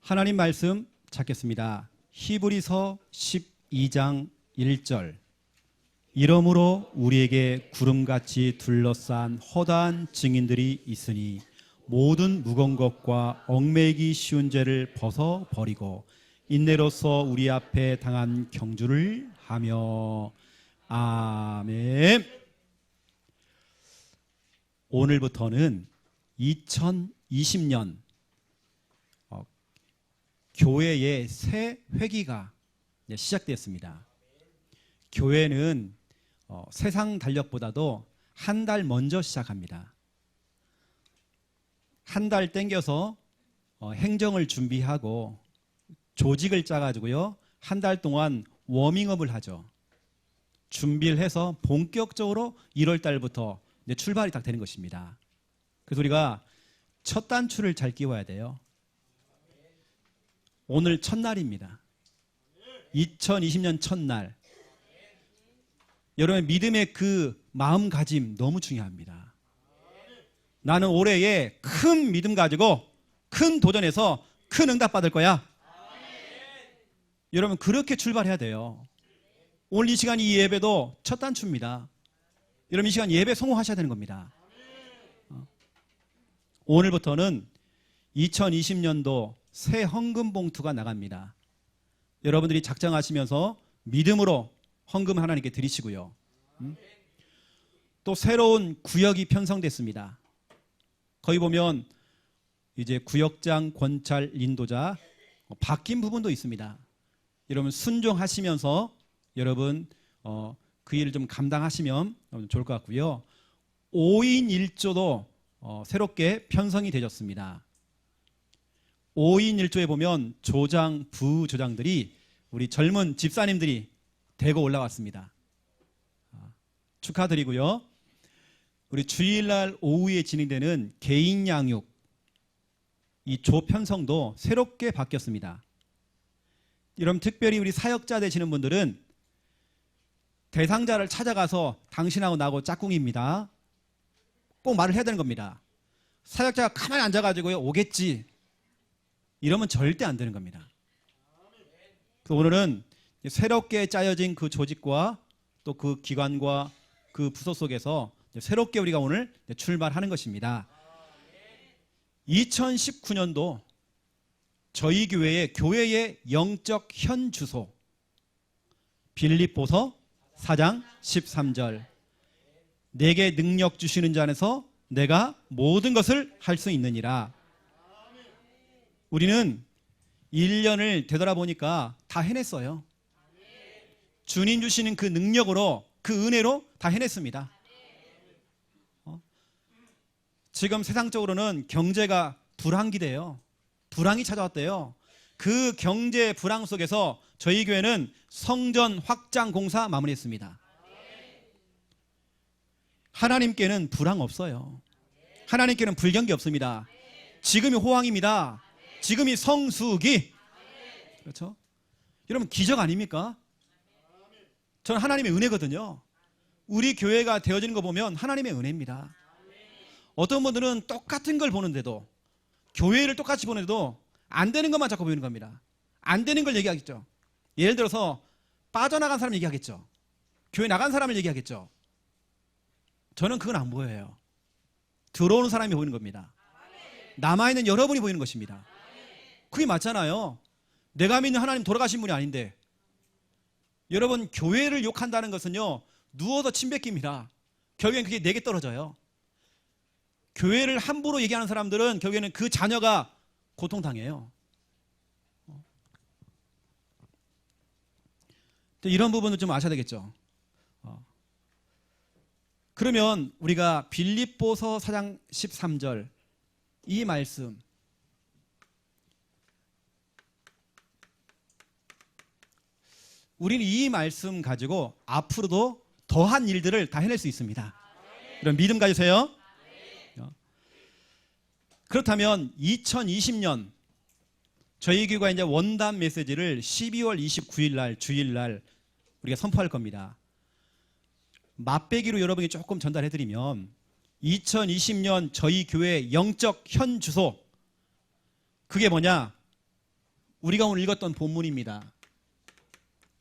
하나님 말씀 찾겠습니다. 히브리서 12장 1절. 이러므로 우리에게 구름같이 둘러싼 허다한 증인들이 있으니 모든 무거운 것과 얽매이기 쉬운 죄를 벗어버리고 인내로서 우리 앞에 당한 경주를 하며. 아멘. 오늘부터는 2020년 교회의 새 회기가 시작됐습니다. 교회는 세상 달력보다도 한 달 먼저 시작합니다. 한 달 땡겨서 행정을 준비하고 조직을 짜가지고요, 한 달 동안 워밍업을 하죠. 준비를 해서 본격적으로 1월 달부터 출발이 딱 되는 것입니다. 그래서 우리가 첫 단추를 잘 끼워야 돼요. 오늘 첫날입니다. 2020년 첫날. 여러분의 믿음의 그 마음가짐 너무 중요합니다. 나는 올해에 큰 믿음 가지고 큰 도전에서 큰 응답 받을 거야. 여러분 그렇게 출발해야 돼요. 오늘 이 시간 이 예배도 첫 단추입니다. 여러분 이 시간 예배 성공하셔야 되는 겁니다. 오늘부터는 2020년도 새 헌금 봉투가 나갑니다. 여러분들이 작정하시면서 믿음으로 헌금 하나님께 드리시고요. 또 새로운 구역이 편성됐습니다. 거기 보면 이제 구역장, 권찰, 인도자 바뀐 부분도 있습니다. 여러분 순종하시면서 여러분 그 일을 좀 감당하시면 좋을 것 같고요. 5인 1조도 새롭게 편성이 되었습니다. 5인 1조에 보면 조장, 부조장들이 우리 젊은 집사님들이 대거 올라왔습니다. 축하드리고요. 우리 주일날 오후에 진행되는 개인 양육 이 조 편성도 새롭게 바뀌었습니다. 여러분 특별히 우리 사역자 되시는 분들은 대상자를 찾아가서 당신하고 나하고 짝꿍입니다. 꼭 말을 해야 되는 겁니다. 사역자가 가만히 앉아가지고요 오겠지 이러면 절대 안 되는 겁니다. 그래서 오늘은 새롭게 짜여진 그 조직과 또 그 기관과 그 부서 속에서 새롭게 우리가 오늘 출발하는 것입니다. 2019년도 저희 교회의 영적 현 주소 빌립보서 4장 13절. 내게 능력 주시는 자 안에서 내가 모든 것을 할 수 있느니라. 우리는 1년을 되돌아보니까 다 해냈어요. 주님 주시는 그 능력으로 그 은혜로 다 해냈습니다. 지금 세상적으로는 경제가 불황기대요. 불황이 찾아왔대요. 그 경제 불황 속에서 저희 교회는 성전 확장 공사 마무리했습니다. 하나님께는 불황 없어요. 하나님께는 불경기 없습니다. 지금이 호황입니다. 지금이 성수기. 그렇죠? 여러분 기적 아닙니까? 저는 하나님의 은혜거든요. 우리 교회가 되어지는 거 보면 하나님의 은혜입니다. 어떤 분들은 똑같은 걸 보는데도 교회를 똑같이 보는데도 안 되는 것만 자꾸 보이는 겁니다. 안 되는 걸 얘기하겠죠. 예를 들어서 빠져나간 사람 얘기하겠죠. 교회 나간 사람을 얘기하겠죠. 저는 그건 안 보여요. 들어오는 사람이 보이는 겁니다. 남아있는 여러분이 보이는 것입니다. 그게 맞잖아요. 내가 믿는 하나님 돌아가신 분이 아닌데. 여러분 교회를 욕한다는 것은요 누워서 침 뱉깁니다. 결국엔 그게 내게 떨어져요. 교회를 함부로 얘기하는 사람들은 결국에는 그 자녀가 고통당해요. 이런 부분을 좀 아셔야 되겠죠. 그러면 우리가 빌립보서 4장 13절 이 말씀 우리는 이 말씀 가지고 앞으로도 더한 일들을 다 해낼 수 있습니다. 그럼 믿음 가지세요. 그렇다면 2020년 저희 교회가 이제 원단 메시지를 12월 29일 날 주일날 우리가 선포할 겁니다. 맛배기로 여러분이 조금 전달해드리면 2020년 저희 교회 영적 현 주소 그게 뭐냐? 우리가 오늘 읽었던 본문입니다.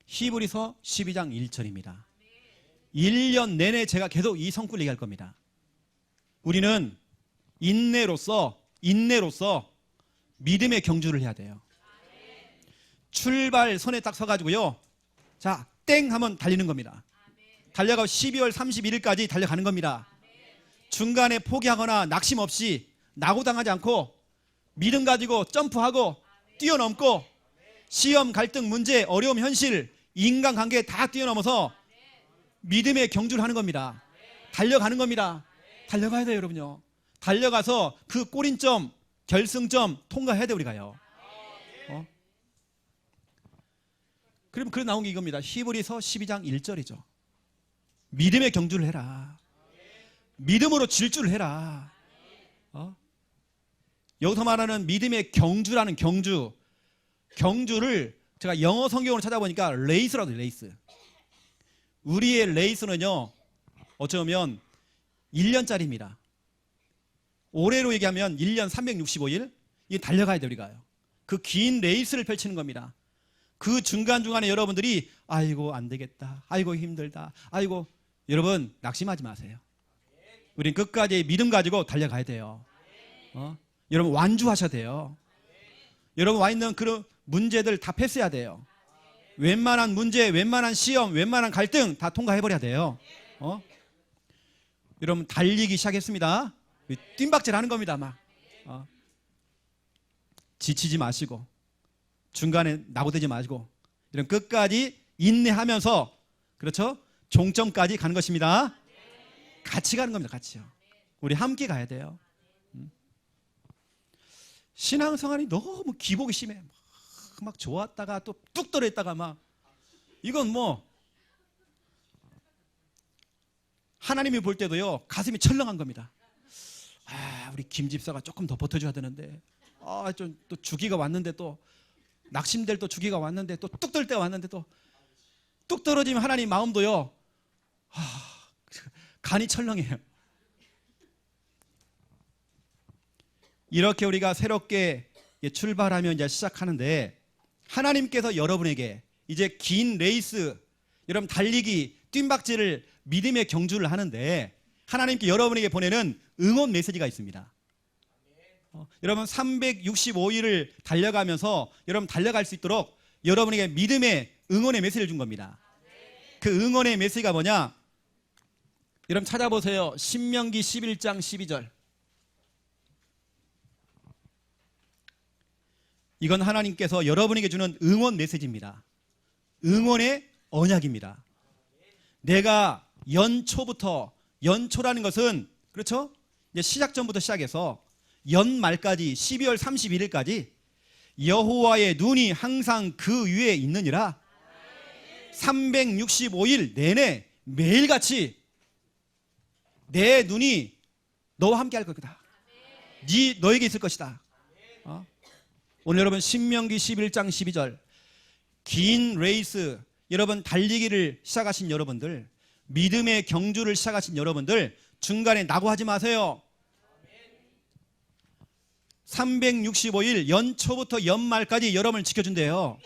히브리서 12장 1절입니다. 1년 내내 제가 계속 이 성구를 얘기할 겁니다. 우리는 인내로서 믿음의 경주를 해야 돼요. 출발선에 딱 서가지고요. 자, 땡 하면 달리는 겁니다. 달려가 12월 31일까지 달려가는 겁니다. 중간에 포기하거나 낙심 없이 낙오당하지 않고 믿음 가지고 점프하고 뛰어넘고 시험, 갈등, 문제, 어려움, 현실, 인간관계 다 뛰어넘어서 믿음의 경주를 하는 겁니다. 달려가는 겁니다. 달려가야 돼요, 여러분요. 달려가서 그 꼬린점, 결승점 통과해야 돼, 우리가요. 그럼 그래 나온 게 이겁니다. 히브리서 12장 1절이죠. 믿음의 경주를 해라. 믿음으로 질주를 해라. 여기서 말하는 믿음의 경주라는 경주를 제가 영어 성경으로 찾아보니까 레이스라도 레이스. 우리의 레이스는요, 어쩌면 1년짜리입니다. 올해로 얘기하면 1년 365일 이게 달려가야 돼요, 우리가요. 그 긴 레이스를 펼치는 겁니다. 그 중간중간에 여러분들이 아이고 안 되겠다, 아이고 힘들다, 아이고, 여러분 낙심하지 마세요. 우린 끝까지 믿음 가지고 달려가야 돼요. 여러분 완주하셔야 돼요. 여러분 와 있는 그런 문제들 다 패스해야 돼요. 웬만한 문제, 웬만한 시험, 웬만한 갈등 다 통과해버려야 돼요. 여러분 달리기 시작했습니다. 뜀박질 하는 겁니다. 막 지치지 마시고 중간에 낙오되지 마시고 이런 끝까지 인내하면서, 그렇죠? 종점까지 가는 것입니다. 같이 가는 겁니다. 같이요. 우리 함께 가야 돼요. 신앙생활이 너무 기복이 심해. 막 좋았다가 또 뚝 떨어졌다가 막, 이건 뭐 하나님이 볼 때도요 가슴이 철렁한 겁니다. 우리 김 집사가 조금 더 버텨줘야 되는데, 좀 또 주기가 왔는데, 또 낙심될 또 주기가 왔는데, 또 뚝 떨 때가 왔는데, 또 뚝 떨어지면 하나님 마음도요 간이 철렁해요. 이렇게 우리가 새롭게 출발하며 이제 시작하는데, 하나님께서 여러분에게 이제 긴 레이스, 여러분 달리기, 뜀박질을 믿음의 경주를 하는데, 하나님께 여러분에게 보내는 응원 메시지가 있습니다. 여러분 365일을 달려가면서 여러분 달려갈 수 있도록 여러분에게 믿음의 응원의 메시지를 준 겁니다. 그 응원의 메시지가 뭐냐? 여러분 찾아보세요. 신명기 11장 12절. 이건 하나님께서 여러분에게 주는 응원 메시지입니다. 응원의 언약입니다. 내가 연초라는 것은, 그렇죠? 이제 시작 전부터 시작해서 연말까지 12월 31일까지 여호와의 눈이 항상 그 위에 있느니라. 365일 내내 매일같이 내 눈이 너와 함께 할 것이다. 너에게 있을 것이다. 오늘 여러분 신명기 11장 12절, 긴 레이스, 여러분 달리기를 시작하신 여러분들, 믿음의 경주를 시작하신 여러분들, 중간에 낙오하지 마세요. 365일 연초부터 연말까지 여러분을 지켜준대요.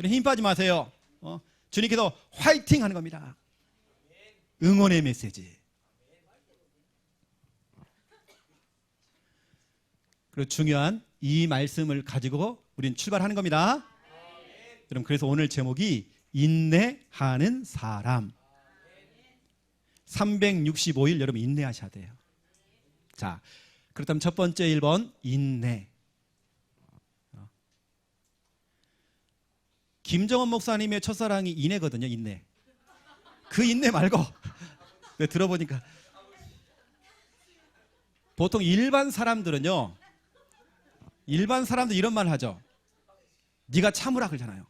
힘 빠지 마세요. 주님께서 화이팅 하는 겁니다. 응원의 메시지. 그리고 중요한 이 말씀을 가지고 우리는 출발하는 겁니다. 여러분 그래서 오늘 제목이 인내하는 사람. 365일 여러분 인내하셔야 돼요. 자, 그렇다면 첫 번째 1번 인내. 김정원 목사님의 첫사랑이 인내거든요. 인내. 그 인내 말고 들어보니까 보통 일반 사람들은요, 일반 사람들 이런 말 하죠. 네가 참으라 그러잖아요.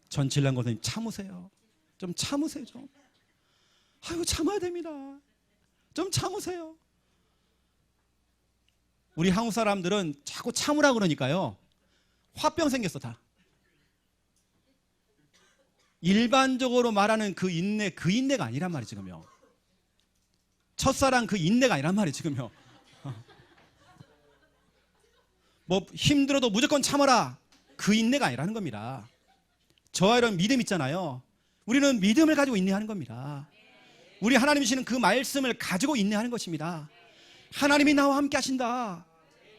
전칠란 권사님 참으세요. 좀 참으세요. 좀. 아유 참아야 됩니다. 좀 참으세요. 우리 한국 사람들은 자꾸 참으라 그러니까요 화병 생겼어 다. 일반적으로 말하는 그 인내가 아니란 말이에요 지금요. 첫사랑 그 인내가 아니란 말이에요 지금요. 뭐 힘들어도 무조건 참아라. 그 인내가 아니라는 겁니다. 저와 이런 믿음 있잖아요. 우리는 믿음을 가지고 인내하는 겁니다. 우리 하나님 주시는 그 말씀을 가지고 인내하는 것입니다. 하나님이 나와 함께 하신다.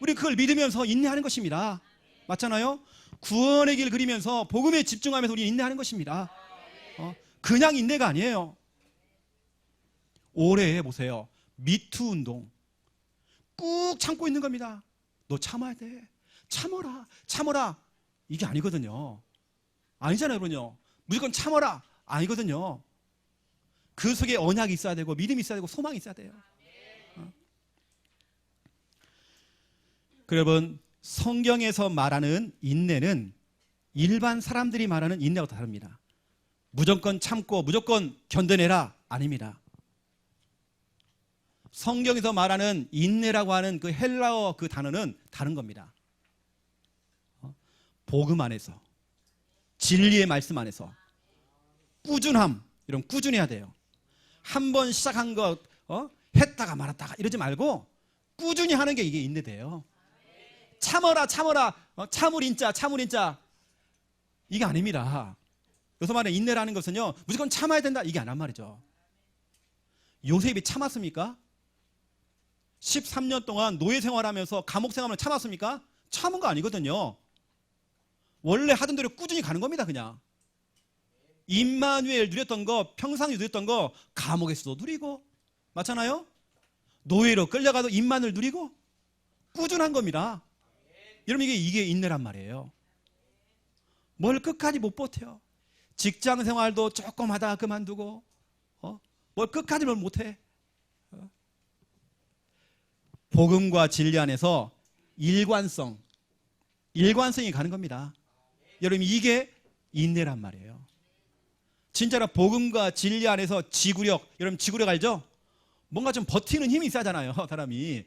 우리 그걸 믿으면서 인내하는 것입니다. 맞잖아요? 구원의 길 그리면서 복음에 집중하면서 우리 인내하는 것입니다. 그냥 인내가 아니에요. 올해 보세요. 미투 운동 꾹 참고 있는 겁니다. 너 참아야 돼. 참어라. 참어라. 이게 아니거든요. 아니잖아요, 여러분요. 무조건 참어라. 아니거든요. 그 속에 언약이 있어야 되고 믿음이 있어야 되고 소망이 있어야 돼요. 여러분, 성경에서 말하는 인내는 일반 사람들이 말하는 인내와 다릅니다. 무조건 참고 무조건 견뎌내라 아닙니다. 성경에서 말하는 인내라고 하는 그 헬라어 그 단어는 다른 겁니다. 복음 안에서, 진리의 말씀 안에서 꾸준함, 이런 꾸준해야 돼요. 한 번 시작한 거 했다가 말았다가 이러지 말고 꾸준히 하는 게 이게 인내돼요. 참어라 참어라 참을인자 참을인자 이게 아닙니다. 여기서 말하는 인내라는 것은요 무조건 참아야 된다 이게 아니란 말이죠. 요셉이 참았습니까? 13년 동안 노예 생활하면서 감옥 생활을 참았습니까? 참은 거 아니거든요. 원래 하던 대로 꾸준히 가는 겁니다. 그냥 임마누엘 누렸던 거, 평상시 누렸던 거 감옥에서도 누리고, 맞잖아요? 노예로 끌려가도 임마누엘 누리고 꾸준한 겁니다. 여러분 이게 인내란 말이에요. 뭘 끝까지 못 버텨요. 직장 생활도 조금 하다가 그만두고 뭘 끝까지 뭘 못해. 복음과 진리 안에서 일관성이 가는 겁니다. 여러분 이게 인내란 말이에요. 진짜로 복음과 진리 안에서 지구력, 여러분 지구력 알죠? 뭔가 좀 버티는 힘이 있어야잖아요, 사람이.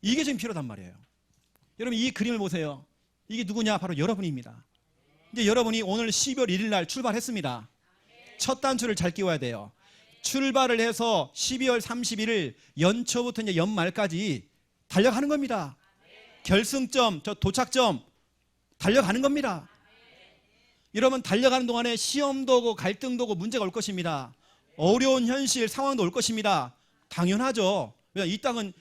이게 지금 필요하단 말이에요. 여러분 이 그림을 보세요. 이게 누구냐? 바로 여러분입니다. 이제 여러분이 오늘 12월 1일 날 출발했습니다. 첫 단추를 잘 끼워야 돼요. 출발을 해서 12월 31일 연초부터 이제 연말까지 달려가는 겁니다. 결승점, 저 도착점 달려가는 겁니다. 여러분 달려가는 동안에 시험도 오고 갈등도 오고 문제가 올 것입니다. 어려운 현실 상황도 올 것입니다. 당연하죠. 왜냐하면 이 땅은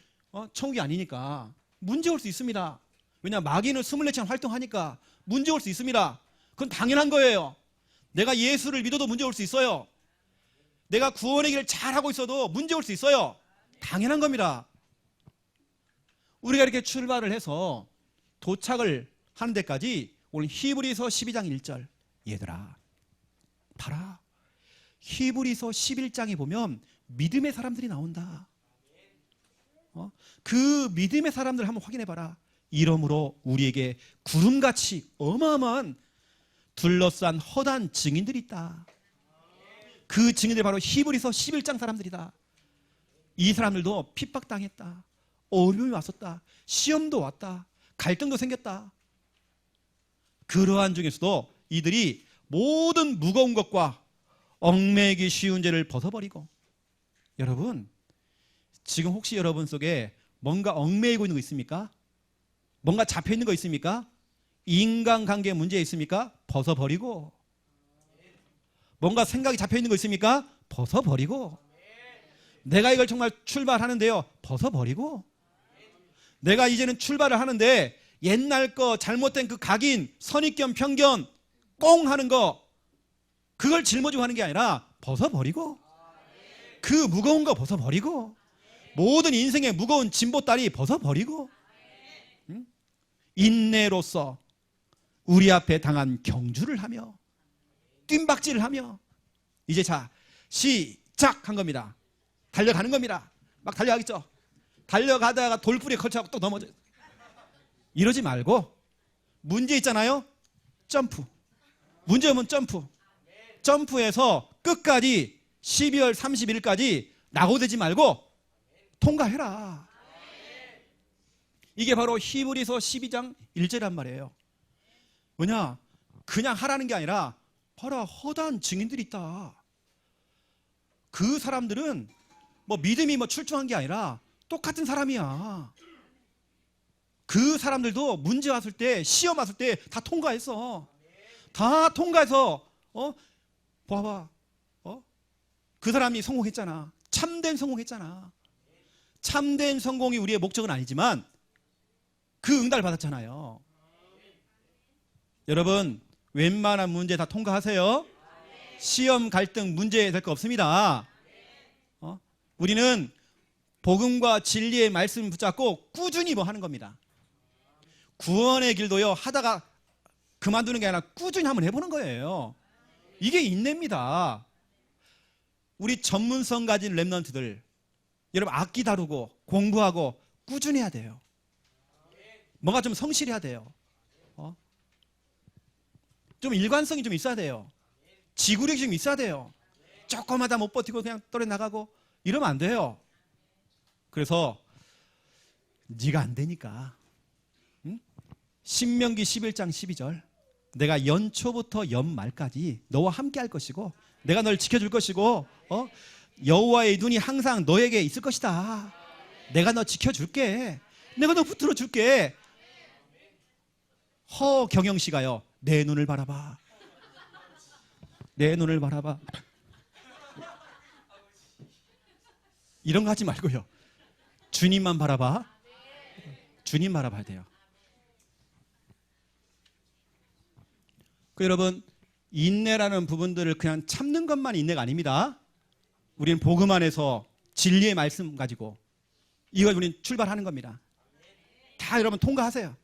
천국이 아니니까 문제 올 수 있습니다. 왜냐하면 마귀는 24시간 활동하니까 문제 올 수 있습니다. 그건 당연한 거예요. 내가 예수를 믿어도 문제 올 수 있어요. 내가 구원의 길을 잘하고 있어도 문제 올 수 있어요. 당연한 겁니다. 우리가 이렇게 출발을 해서 도착을 하는 데까지 오늘 히브리서 12장 1절 얘들아 봐라. 히브리서 11장에 보면 믿음의 사람들이 나온다. 그 믿음의 사람들 한번 확인해 봐라. 이러므로 우리에게 구름같이 어마어마한 둘러싼 허다한 증인들이 있다. 그 증인들이 바로 히브리서 11장 사람들이다. 이 사람들도 핍박당했다. 어려움이 왔었다. 시험도 왔다. 갈등도 생겼다. 그러한 중에서도 이들이 모든 무거운 것과 얽매이기 쉬운 죄를 벗어버리고, 여러분 지금 혹시 여러분 속에 뭔가 얽매이고 있는 거 있습니까? 뭔가 잡혀있는 거 있습니까? 인간관계 문제 있습니까? 벗어버리고. 뭔가 생각이 잡혀있는 거 있습니까? 벗어버리고. 내가 이걸 정말 출발하는데요, 벗어버리고. 내가 이제는 출발을 하는데 옛날 거 잘못된 그 각인, 선입견, 편견 꽁 하는 거 그걸 짊어지고 하는 게 아니라 벗어버리고, 그 무거운 거 벗어버리고, 모든 인생의 무거운 짐보따리 벗어버리고, 인내로서 우리 앞에 당한 경주를 하며 뜀박질을 하며 이제 자 시작한 겁니다. 달려가는 겁니다. 막 달려가겠죠. 달려가다가 돌부리에 걸쳐갖고 또 넘어져. 이러지 말고 문제 있잖아요. 점프. 문제 오면 점프. 점프해서 끝까지 12월 31일까지 낙오되지 말고 통과해라. 이게 바로 히브리서 12장 1절이란 말이에요. 뭐냐? 그냥 하라는 게 아니라 봐라, 허다한 증인들이 있다. 그 사람들은 뭐 믿음이 뭐 출중한 게 아니라 똑같은 사람이야. 그 사람들도 문제 왔을 때, 시험 왔을 때 다 통과했어. 다 통과해서 봐봐, 그 사람이 성공했잖아. 참된 성공했잖아. 참된 성공이 우리의 목적은 아니지만 그 응답을 받았잖아요. 여러분, 웬만한 문제 다 통과하세요. 시험, 갈등, 문제 될 거 없습니다. 우리는 복음과 진리의 말씀 붙잡고 꾸준히 뭐 하는 겁니다. 구원의 길도요, 하다가 그만두는 게 아니라 꾸준히 한번 해보는 거예요. 이게 인내입니다. 우리 전문성 가진 랩런트들, 여러분 악기 다루고 공부하고 꾸준히 해야 돼요. 뭔가 좀 성실해야 돼요. 좀 일관성이 좀 있어야 돼요. 지구력이 좀 있어야 돼요. 조금마다 못 버티고 그냥 떨어 나가고 이러면 안 돼요. 그래서 네가 안 되니까, 응? 신명기 11장 12절, 내가 연초부터 연말까지 너와 함께 할 것이고 내가 널 지켜줄 것이고 여호와의 눈이 항상 너에게 있을 것이다. 내가 너 지켜줄게. 내가 너 붙들어 줄게. 허경영 씨가요, 내 눈을 바라봐. 내 눈을 바라봐. 이런 거 하지 말고요. 주님만 바라봐. 주님 바라봐야 돼요. 여러분, 인내라는 부분들을 그냥 참는 것만 인내가 아닙니다. 우리는 복음 안에서 진리의 말씀 가지고 이걸 우리는 출발하는 겁니다. 다 여러분 통과하세요.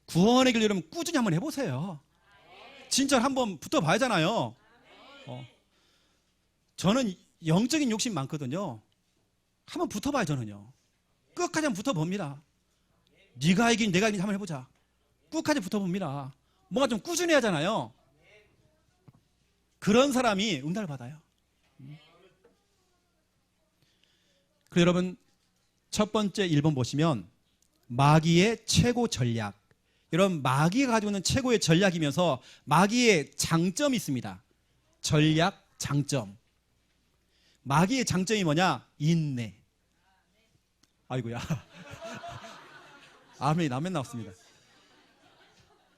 구원의 길 여러분 꾸준히 한번 해보세요. 진짜 한번 붙어봐야 하잖아요. 저는 영적인 욕심 많거든요. 한번 붙어봐요. 저는요, 끝까지 한번 붙어봅니다. 네가 이긴 내가 이긴 한번 해보자. 끝까지 붙어봅니다. 뭔가 좀 꾸준히 하잖아요. 그런 사람이 응답을 받아요. 그리고 여러분, 첫 번째 1번 보시면 마귀의 최고 전략. 여러분, 마귀가 가지고 있는 최고의 전략이면서 마귀의 장점이 있습니다. 전략, 장점. 마귀의 장점이 뭐냐? 인내. 아이고야. 아멘, 아멘 나왔습니다.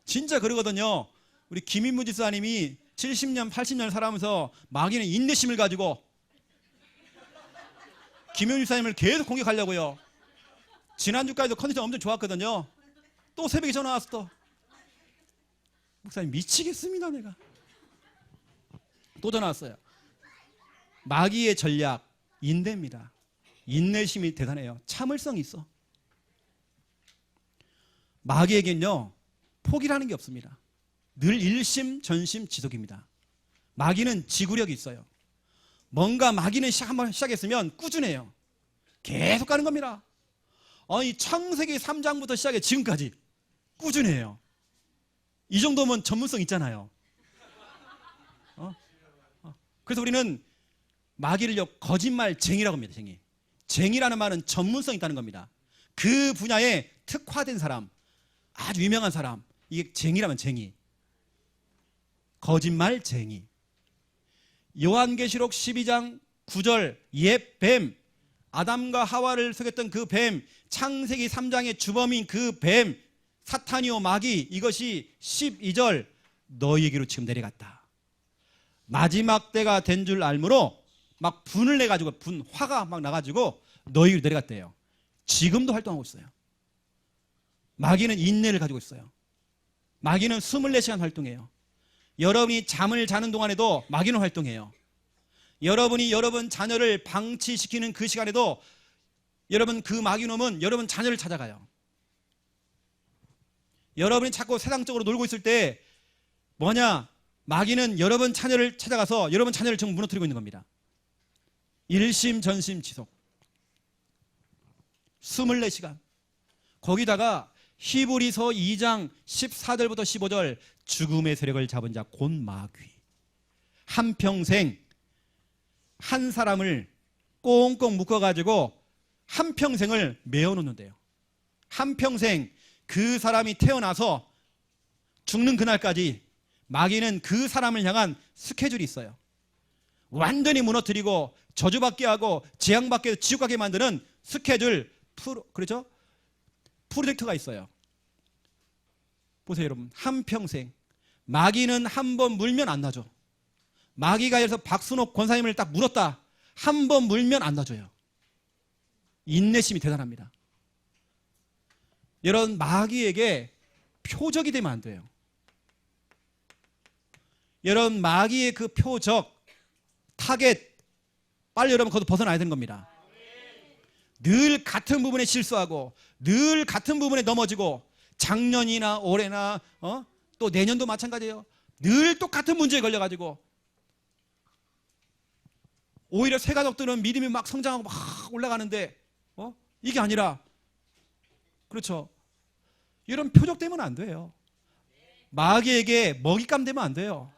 진짜 그러거든요. 우리 김인무 지사님이 70년, 80년 살아오면서 마귀는 인내심을 가지고 김인무 지사님을 계속 공격하려고요. 지난주까지도 컨디션 엄청 좋았거든요. 또 새벽에 전화 왔어. 또 목사님 미치겠습니다. 내가 또 전화 왔어요. 마귀의 전략, 인내입니다. 인내심이 대단해요. 참을성이 있어. 마귀에겐요, 포기라는 게 없습니다. 늘 일심전심지속입니다. 마귀는 지구력이 있어요. 뭔가 마귀는 한번 시작했으면 꾸준해요. 계속 가는 겁니다. 이 창세기 3장부터 시작해 지금까지 꾸준해요. 이 정도면 전문성 있잖아요. 그래서 우리는 마귀를요, 거짓말쟁이라고 합니다. 쟁이라는 말은 전문성 있다는 겁니다. 그 분야에 특화된 사람, 아주 유명한 사람, 이게 쟁이라면 쟁이. 거짓말쟁이. 요한계시록 12장 9절 옛 뱀, 아담과 하와를 속였던 그 뱀, 창세기 3장의 주범인 그 뱀, 사탄이요 마귀, 이것이 12절 너희에게로 지금 내려갔다. 마지막 때가 된 줄 알므로 막 분을 내가지고 화가 막 나가지고 너희에게로 내려갔대요. 지금도 활동하고 있어요. 마귀는 인내를 가지고 있어요. 마귀는 24시간 활동해요. 여러분이 잠을 자는 동안에도 마귀는 활동해요. 여러분이 여러분 자녀를 방치시키는 그 시간에도 여러분 그 마귀놈은 여러분 자녀를 찾아가요. 여러분이 자꾸 세상적으로 놀고 있을 때 뭐냐? 마귀는 여러분 자녀를 찾아가서 여러분 자녀를 전부 무너뜨리고 있는 겁니다. 일심전심지속 24시간. 거기다가 히브리서 2장 14절부터 15절 죽음의 세력을 잡은 자 곧 마귀. 한평생 한 사람을 꽁꽁 묶어가지고 한평생을 메어놓는데요. 한평생 그 사람이 태어나서 죽는 그날까지 마귀는 그 사람을 향한 스케줄이 있어요. 완전히 무너뜨리고 저주받게 하고 재앙받게 지옥 가게 만드는 스케줄, 그렇죠? 프로젝트가 있어요. 보세요, 여러분. 한평생 마귀는 한 번 물면 안 놔줘. 마귀가 여기서 박순옥 권사님을 딱 물었다. 한 번 물면 안 놔줘요. 인내심이 대단합니다. 이런 마귀에게 표적이 되면 안 돼요. 이런 마귀의 그 표적, 타겟, 빨리 여러분 거기서 벗어나야 되는 겁니다. 늘 같은 부분에 실수하고 늘 같은 부분에 넘어지고 작년이나 올해나 또 내년도 마찬가지예요. 늘 똑같은 문제에 걸려가지고 오히려 새 가족들은 믿음이 막 성장하고 막 올라가는데 이게 아니라 그렇죠. 이런 표적 되면 안 돼요. 마귀에게 먹잇감 되면 안 돼요.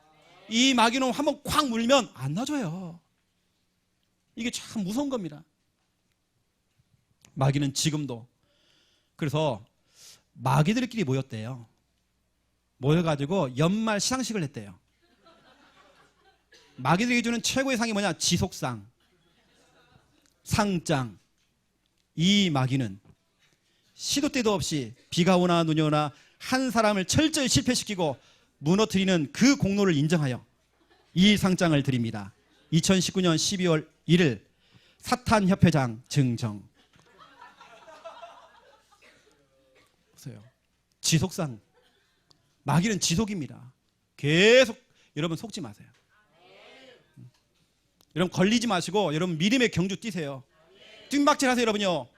이 마귀는 한번 콱 물면 안 놔줘요. 이게 참 무서운 겁니다. 마귀는 지금도. 그래서 마귀들끼리 모였대요. 모여가지고 연말 시상식을 했대요. 마귀들이 주는 최고의 상이 뭐냐? 지속상, 상장. 이 마귀는 시도 때도 없이 비가 오나 눈이 오나 한 사람을 철저히 실패시키고 무너뜨리는 그 공로를 인정하여 이 상장을 드립니다. 2019년 12월 1일 사탄협회장 증정. 보세요. 지속상. 마귀는 지속입니다. 계속 여러분 속지 마세요. 여러분 걸리지 마시고 여러분 믿음의 경주 뛰세요. 뜀박질 하세요 여러분요.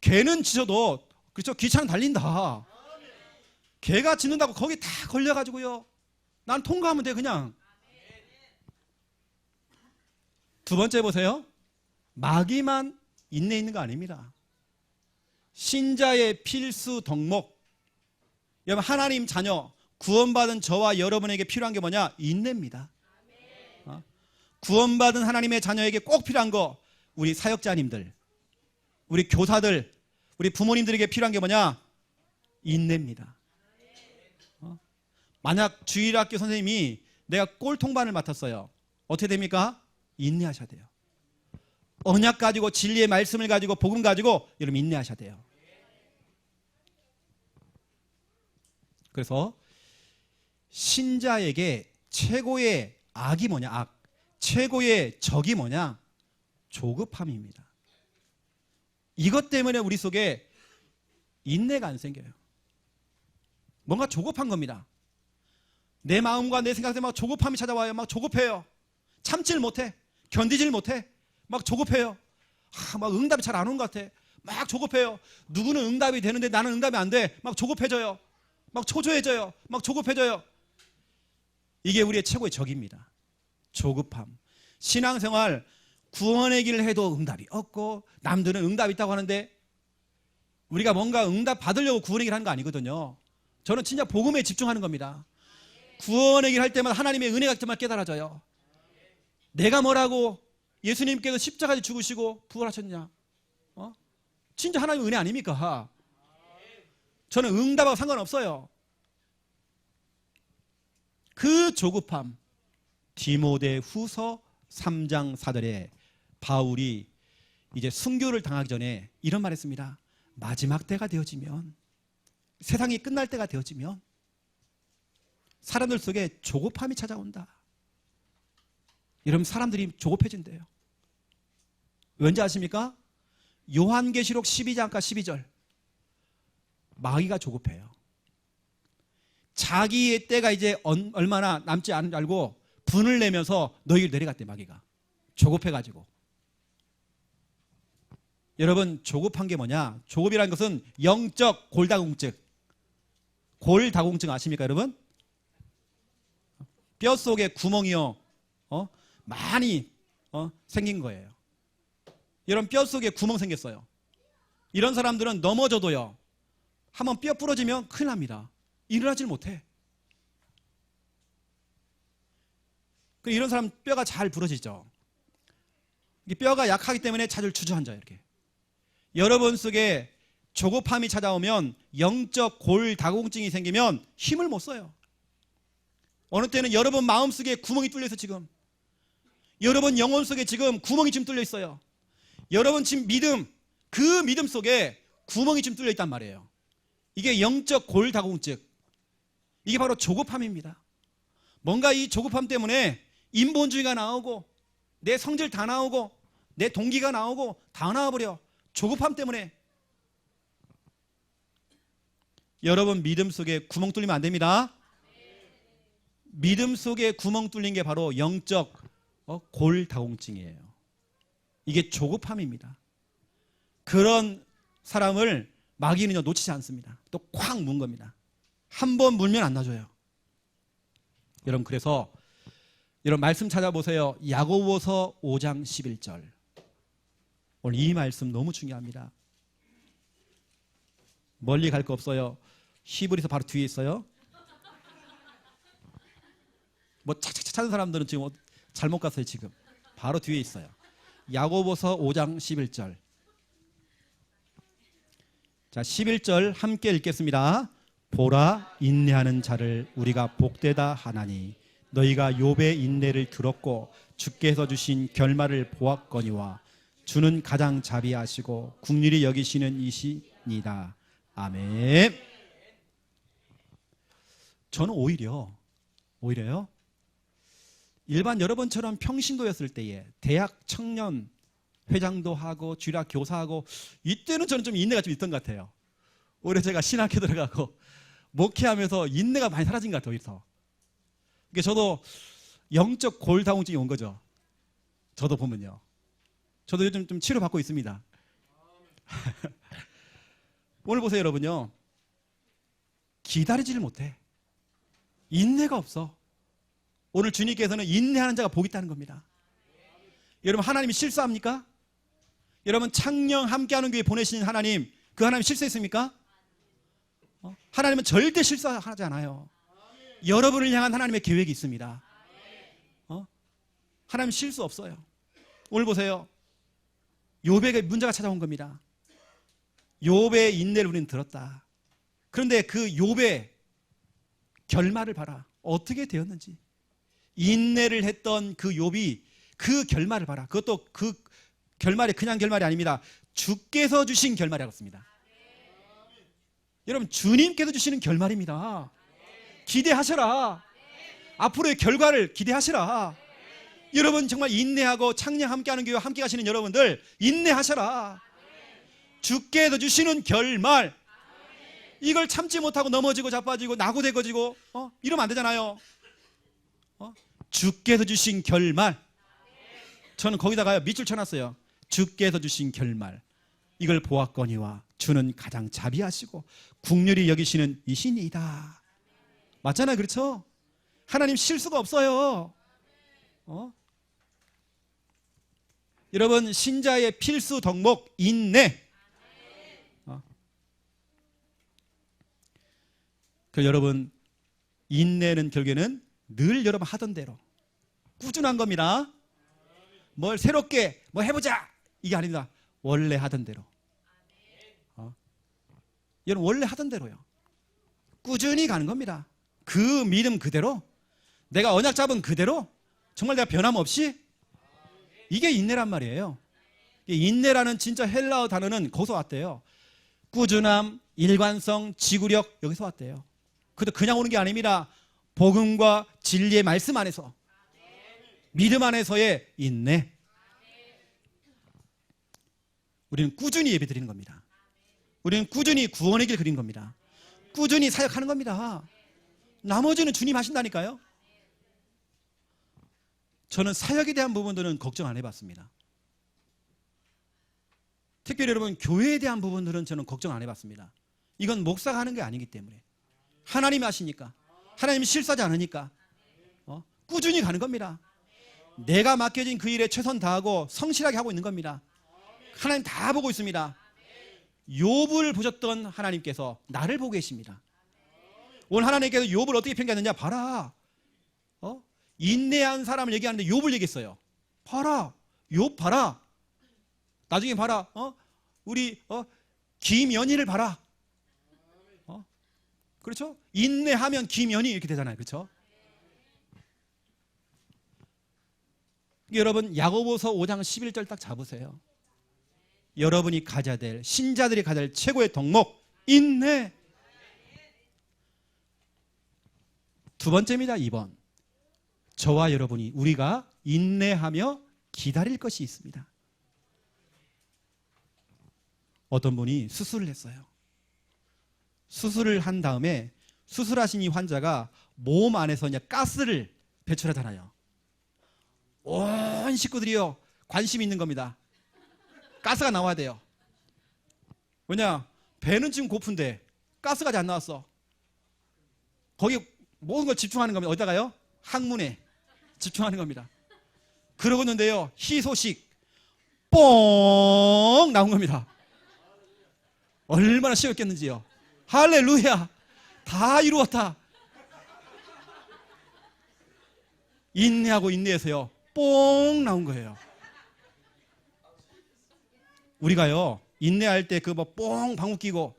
개는 짖어도 그렇죠. 기차는 달린다. 개가 짖는다고 거기 다 걸려가지고요. 난 통과하면 돼 그냥. 두 번째 보세요. 마귀만 인내 있는 거 아닙니다. 신자의 필수 덕목. 여러분 하나님 자녀 구원받은 저와 여러분에게 필요한 게 뭐냐? 인내입니다. 구원받은 하나님의 자녀에게 꼭 필요한 거 우리 사역자님들, 우리 교사들, 우리 부모님들에게 필요한 게 뭐냐? 인내입니다. 만약 주일학교 선생님이 내가 꼴통반을 맡았어요. 어떻게 됩니까? 인내하셔야 돼요. 언약 가지고 진리의 말씀을 가지고 복음 가지고 여러분 인내하셔야 돼요. 그래서 신자에게 최고의 악이 뭐냐? 악. 최고의 적이 뭐냐? 조급함입니다. 이것 때문에 우리 속에 인내가 안 생겨요. 뭔가 조급한 겁니다. 내 마음과 내 생각 때문에 막 조급함이 찾아와요. 막 조급해요. 참질 못해. 견디질 못해. 막 조급해요. 막 응답이 잘 안 오는 것 같아. 막 조급해요. 누구는 응답이 되는데 나는 응답이 안 돼. 막 조급해져요. 막 초조해져요. 막 조급해져요. 이게 우리의 최고의 적입니다. 조급함. 신앙생활 구원의 길을 해도 응답이 없고 남들은 응답이 있다고 하는데 우리가 뭔가 응답 받으려고 구원의 길 하는 거 아니거든요. 저는 진짜 복음에 집중하는 겁니다. 구원의 길 할 때마다 하나님의 은혜가 정말 깨달아져요. 내가 뭐라고 예수님께서 십자가에 죽으시고 부활하셨냐? 진짜 하나님의 은혜 아닙니까? 저는 응답하고 상관없어요. 그 조급함. 디모데후서 3장 4절에 바울이 이제 순교를 당하기 전에 이런 말 했습니다. 마지막 때가 되어지면, 세상이 끝날 때가 되어지면 사람들 속에 조급함이 찾아온다. 이러면 사람들이 조급해진대요. 왠지 아십니까? 요한계시록 12장과 12절. 마귀가 조급해요. 자기의 때가 이제 얼마나 남지 않은 줄 알고 분을 내면서 너희를 내려갔대. 마귀가 조급해가지고. 여러분 조급한 게 뭐냐? 조급이라는 것은 영적 골다공증. 골다공증 아십니까 여러분? 뼛속에 구멍이요 많이 생긴 거예요. 여러분 뼛속에 구멍 생겼어요. 이런 사람들은 넘어져도요 한번 뼈 부러지면 큰일 납니다. 일어나질 못해. 이런 사람 뼈가 잘 부러지죠. 뼈가 약하기 때문에 자주 주저앉아요. 이렇게. 여러분 속에 조급함이 찾아오면 영적 골다공증이 생기면 힘을 못 써요. 어느 때는 여러분 마음속에 구멍이 뚫려 있어. 지금 여러분 영혼 속에 지금 구멍이 지금 뚫려 있어요. 여러분 지금 믿음, 그 믿음 속에 구멍이 좀 뚫려 있단 말이에요. 이게 영적 골다공증. 이게 바로 조급함입니다. 뭔가 이 조급함 때문에 인본주의가 나오고 내 성질 다 나오고 내 동기가 나오고 다 나와버려. 조급함 때문에. 여러분 믿음 속에 구멍 뚫리면 안 됩니다. 믿음 속에 구멍 뚫린 게 바로 영적 골다공증이에요. 이게 조급함입니다. 그런 사람을 마귀는요 놓치지 않습니다. 또 콱 문 겁니다. 한 번 물면 안 놔줘요. 여러분 그래서 여러분 말씀 찾아보세요. 야고보서 5장 11절. 오늘 이 말씀 너무 중요합니다. 멀리 갈 거 없어요. 히브리서 바로 뒤에 있어요. 뭐 착착착 찾는 사람들은 지금 잘못 갔어요. 지금 바로 뒤에 있어요. 야고보서 5장 11절. 자 11절 함께 읽겠습니다. 보라 인내하는 자를 우리가 복되다 하나니 너희가 욥의 인내를 들었고 주께서 주신 결말을 보았거니와 주는 가장 자비하시고 긍휼히 여기시는 이시니다. 아멘. 저는 오히려요 일반 여러분처럼 평신도였을 때에 대학 청년 회장도 하고 주일학 교사하고 이때는 저는 좀 인내가 좀 있던 것 같아요. 오히려 제가 신학교 들어가고 목회하면서 인내가 많이 사라진 것 같아요. 오히려. 그러니까 저도 영적 골다공증이 온 거죠. 저도 보면요. 저도 요즘 좀 치료받고 있습니다. 오늘 보세요 여러분요. 기다리지를 못해. 인내가 없어. 오늘 주님께서는 인내하는 자가 복이 있다는 겁니다. 여러분 하나님이 실수합니까? 여러분 창녕 함께하는 교회 보내신 하나님, 그 하나님 실수했습니까? 하나님은 절대 실수하지 않아요. 여러분을 향한 하나님의 계획이 있습니다. 하나님 실수 없어요. 오늘 보세요. 욥에게 문제가 찾아온 겁니다. 욥의 인내를 우리는 들었다. 그런데 그 욥의 결말을 봐라. 어떻게 되었는지. 인내를 했던 그 욥이 그 결말을 봐라. 그것도 그 결말이 그냥 결말이 아닙니다. 주께서 주신 결말이라고 했습니다. 여러분 주님께서 주시는 결말입니다. 기대하셔라. 앞으로의 결과를 기대하시라. 여러분 정말 인내하고 창녕 함께하는 교회 함께 가시는 여러분들 인내하셔라. 주께서 주시는 결말. 이걸 참지 못하고 넘어지고 자빠지고 나고대거지고 이러면 안 되잖아요. 주께서 주신 결말. 저는 거기다가 밑줄 쳐놨어요. 주께서 주신 결말. 이걸 보았거니와 주는 가장 자비하시고 긍휼히 여기시는 이신이다. 맞잖아요. 그렇죠? 하나님 실수가 없어요. 여러분 신자의 필수 덕목 인내. 그 여러분 인내는 결국에는 늘 여러분 하던 대로 꾸준한 겁니다. 뭘 새롭게 뭐 해보자 이게 아닙니다. 원래 하던 대로. 여러분 원래 하던 대로요. 꾸준히 가는 겁니다. 그 믿음 그대로 내가 언약 잡은 그대로 정말 내가 변함없이. 이게 인내란 말이에요. 인내라는 진짜 헬라어 단어는 거기서 왔대요. 꾸준함, 일관성, 지구력 여기서 왔대요. 그것도 그냥 오는 게 아닙니다. 복음과 진리의 말씀 안에서 믿음 안에서의 인내. 우리는 꾸준히 예배 드리는 겁니다. 우리는 꾸준히 구원의 길 그린 겁니다. 꾸준히 사역하는 겁니다. 나머지는 주님 하신다니까요. 저는 사역에 대한 부분들은 걱정 안 해봤습니다. 특별히 여러분 교회에 대한 부분들은 저는 걱정 안 해봤습니다. 이건 목사가 하는 게 아니기 때문에 하나님이 하시니까, 하나님이 실수하지 않으니까 꾸준히 가는 겁니다. 내가 맡겨진 그 일에 최선 다하고 성실하게 하고 있는 겁니다. 하나님 다 보고 있습니다. 욥을 보셨던 하나님께서 나를 보고 계십니다. 오늘 하나님께서 욥을 어떻게 평가했느냐 봐라. 인내한 사람을 얘기하는데 욥을 얘기했어요. 봐라. 욥 봐라. 나중에 봐라. 우리 김연희를 봐라. 그렇죠? 인내하면 김연희 이렇게 되잖아요. 그렇죠? 여러분 야고보서 5장 11절 딱 잡으세요. 여러분이 가져야 될, 신자들이 가져야 될 최고의 덕목, 인내. 두 번째입니다. 2번. 저와 여러분이, 우리가 인내하며 기다릴 것이 있습니다. 어떤 분이 수술을 했어요. 수술을 한 다음에 수술하신 이 환자가 몸 안에서 이제 가스를 배출하잖아요. 온 식구들이요, 관심이 있는 겁니다. 가스가 나와야 돼요. 왜냐? 배는 지금 고픈데 가스가 아직 안 나왔어. 거기 모든 걸 집중하는 겁니다. 어디다가요? 항문에 집중하는 겁니다. 그러고 있는데요, 희소식 뽕 나온 겁니다. 얼마나 쉬웠겠는지요. 할렐루야, 다 이루었다. 인내하고 인내해서요, 뽕 나온 거예요. 우리가요, 인내할 때 그 뭐 뽕 방귀 끼고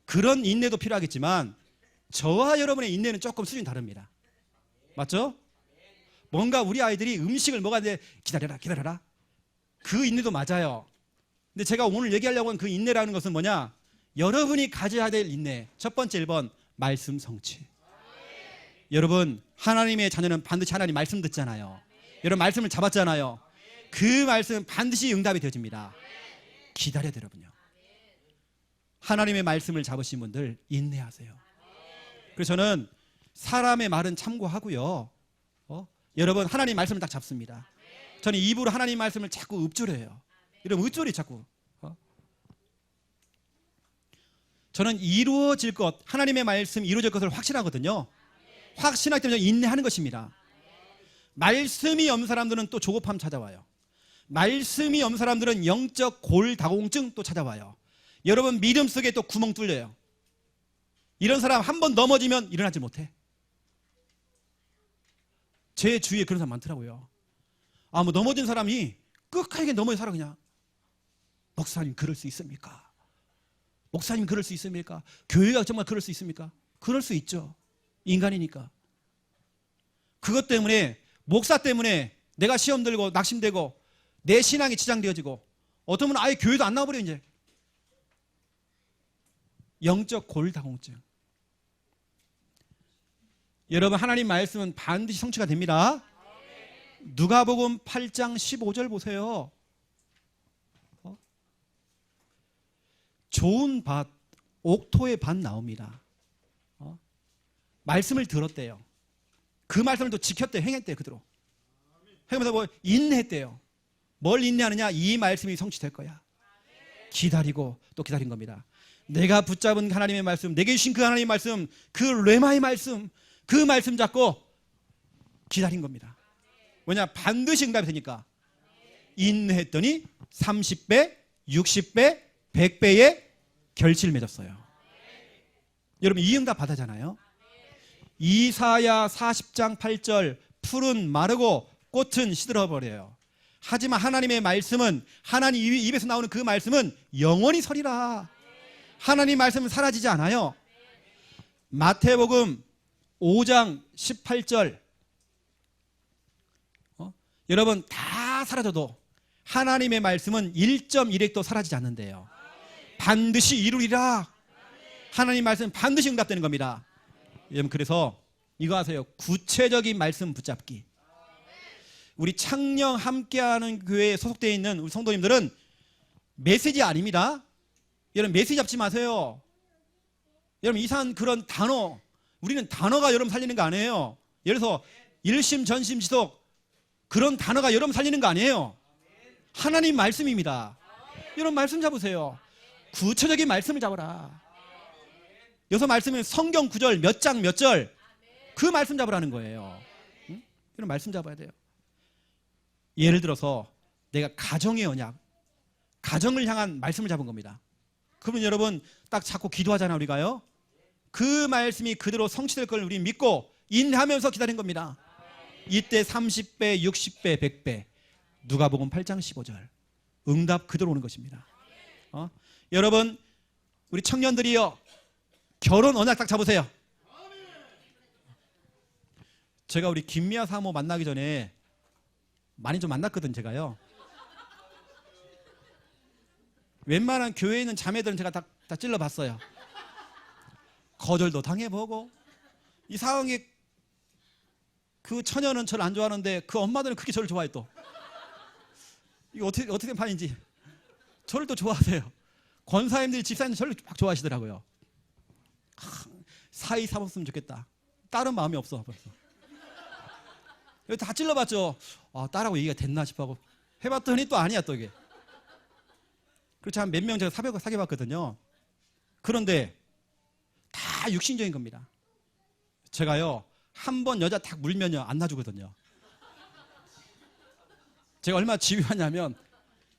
그런 인내도 필요하겠지만, 저와 여러분의 인내는 조금 수준이 다릅니다. 맞죠? 뭔가 우리 아이들이 음식을 먹어야 돼, 기다려라 기다려라, 그 인내도 맞아요. 근데 제가 오늘 얘기하려고 하는 그 인내라는 것은 뭐냐? 여러분이 가져야 될 인내. 첫 번째 1번, 말씀 성취. 여러분, 하나님의 자녀는 반드시 하나님 말씀 듣잖아요. 여러분 말씀을 잡았잖아요. 그 말씀은 반드시 응답이 되어집니다. 기다려야 돼요, 여러분요. 하나님의 말씀을 잡으신 분들 인내하세요. 그래서 저는 사람의 말은 참고하고요, 여러분 하나님 말씀을 딱 잡습니다. 저는 입으로 하나님 말씀을 자꾸 읊조려요. 이런 읊조리 자꾸. 저는 이루어질 것, 하나님의 말씀 이루어질 것을 확신하거든요. 확신하기 때문에 인내하는 것입니다. 말씀이 없는 사람들은 또 조급함 찾아와요. 말씀이 없는 사람들은 영적 골다공증 또 찾아와요. 여러분 믿음 속에 또 구멍 뚫려요. 이런 사람 한 번 넘어지면 일어나지 못해. 제 주위에 그런 사람 많더라고요. 아, 뭐 넘어진 사람이 끝까지 넘어져 살아. 그냥 목사님 그럴 수 있습니까? 목사님 그럴 수 있습니까? 교회가 정말 그럴 수 있습니까? 그럴 수 있죠. 인간이니까. 그것 때문에, 목사 때문에 내가 시험 들고 낙심되고 내 신앙이 지장되어지고, 어떤 분은 아예 교회도 안 나와버려. 이제 영적 골다공증. 여러분 하나님 말씀은 반드시 성취가 됩니다. 누가복음 8장 15절 보세요. 좋은 밭, 옥토의 밭 나옵니다. 말씀을 들었대요. 그 말씀을 또 지켰대요. 행했대요. 그대로 행하면서 뭐 인내했대요. 뭘 인내하느냐? 이 말씀이 성취될 거야. 기다리고 또 기다린 겁니다. 내가 붙잡은 하나님의 말씀, 내게 주신 그 하나님의 말씀, 그 레마의 말씀, 그 말씀 잡고 기다린 겁니다. 왜냐? 반드시 응답이 되니까. 인내했더니 30배, 60배, 100배의 결실을 맺었어요. 여러분 이 응답 받았잖아요. 이사야 40장 8절, 풀은 마르고 꽃은 시들어버려요. 하지만 하나님의 말씀은, 하나님 입에서 나오는 그 말씀은 영원히 서리라. 하나님 말씀은 사라지지 않아요. 마태복음 5장 18절, 여러분 다 사라져도 하나님의 말씀은 1.1핵도 사라지지 않는데요. 반드시 이루리라. 하나님 말씀은 반드시 응답되는 겁니다. 여러분 그래서 이거 아세요? 구체적인 말씀 붙잡기. 우리 창녕 함께하는 교회에 소속되어 있는 우리 성도님들은 메시지 아닙니다. 여러분 메시지 잡지 마세요. 여러분 이상한 그런 단어, 우리는 단어가 여러분 살리는 거 아니에요. 예를 들어서 일심 전심 지속, 그런 단어가 여러분 살리는 거 아니에요. 하나님 말씀입니다. 여러분 말씀 잡으세요. 구체적인 말씀을 잡아라. 여기서 말씀은 성경 구절 몇 장 몇 절, 그 말씀 잡으라는 거예요. 응? 여러분 말씀 잡아야 돼요. 예를 들어서 내가 가정의 언약, 가정을 향한 말씀을 잡은 겁니다. 그러면 여러분 딱 잡고 기도하잖아요. 우리가요. 그 말씀이 그대로 성취될 걸 우리 믿고 인하면서 기다린 겁니다. 이때 30배, 60배, 100배. 누가복음 8장 15절. 응답 그대로 오는 것입니다. 여러분 우리 청년들이요, 결혼 언약 딱 잡으세요. 제가 우리 김미아 사모 만나기 전에 많이 좀 만났거든. 제가요. 웬만한 교회에 있는 자매들은 제가 다 찔러봤어요. 거절도 당해보고, 이 상황에 그 처녀는 저를 안 좋아하는데 그 엄마들은 그렇게 저를 좋아해 또. 이거 어떻게 된 판인지. 저를 또 좋아하세요. 권사님들이 집사님들 저를 막 좋아하시더라고요. 사이 삼았으면 좋겠다. 다른 마음이 없어 벌써. 다 찔러봤죠. 딸하고 얘기가 됐나 싶어 해봤더니 또 아니야 또 이게. 그렇지 한 몇 명 제가 사귀어봤거든요. 그런데 다 육신적인 겁니다. 제가요 한 번 여자 딱 물면요 안 놔주거든요. 제가 얼마나 집요하냐면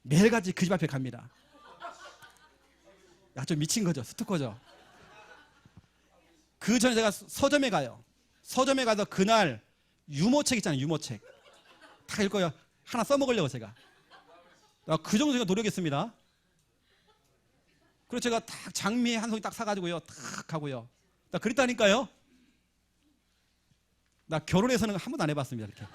매일같이 그 집 앞에 갑니다. 야, 좀 미친 거죠. 스토커죠. 그 전에 제가 서점에 가요. 서점에 가서 그날 유모책 있잖아요. 유모책 다 읽어요. 하나 써먹으려고 제가. 그 정도 제가 노력했습니다. 그래서 제가 딱 장미 한 송이 딱 사가지고요 딱 가고요. 나 그랬다니까요. 나 결혼해서는 한 번도 안 해봤습니다 이렇게.